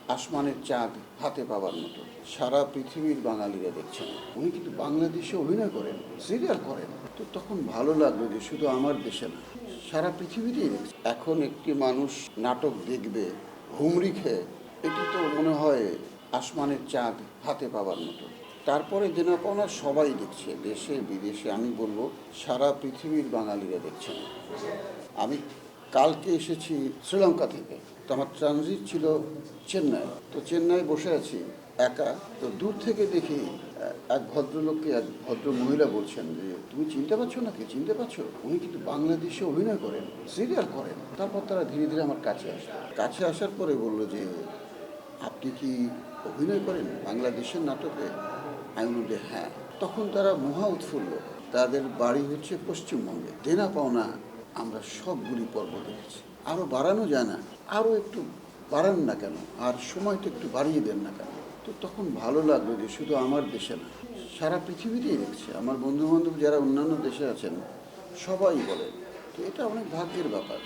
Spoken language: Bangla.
আসমানের চাঁদ হাতে পাওয়ার মতো। সারা পৃথিবীর বাঙালিরা দেখছেন। উনি কিন্তু বাংলাদেশে অভিনয় করেন, সিরিয়াল করেন। তো তখন ভালো লাগলো যে শুধু আমার দেশে না, সারা পৃথিবীতেই দেখছে। এখন একটি মানুষ নাটক দেখবে হুমড়ি খেয়ে, এটি তো মনে হয় আসমানের চাঁদ হাতে পাওয়ার মতো। তারপরে দেনা পাওনা সবাই দেখছে, দেশে বিদেশে। আমি বলবো সারা পৃথিবীর বাঙালিরা দেখছেন। আমি কালকে এসেছি শ্রীলঙ্কা থেকে। তো আমার ট্রানজিট ছিল চেন্নাই। তো চেন্নাই বসে আছি একা। তো দূর থেকে দেখি এক ভদ্রলোককে এক ভদ্র মহিলা বলছেন যে, তুমি চিনতে পারছো নাকি, চিনতে পারছো? উনি কিন্তু বাংলাদেশে অভিনয় করেন, সিরিয়াল করেন। তারপর তারা ধীরে ধীরে আমার কাছে আসলো। কাছে আসার পরে বলল যে, আপনি কি অভিনয় করেন বাংলাদেশের নাটকে? আমি বললাম যে হ্যাঁ। তখন তারা মহা উৎফুল্ল। তাদের বাড়ি হচ্ছে পশ্চিমবঙ্গে। দেনা পাওনা আমরা সবগুলি পর্ব দেখেছি। আরও বাড়ানো যায় না? আরও একটু বাড়ান না কেন, আর সময়টা একটু বাড়িয়ে দেন না কেন? তো তখন ভালো লাগলো যে শুধু আমার দেশে না, সারা পৃথিবীতেই দেখছে। আমার বন্ধুবান্ধব যারা অন্যান্য দেশে আছেন সবাই বলে। তো এটা অনেক ভাগ্যের ব্যাপার।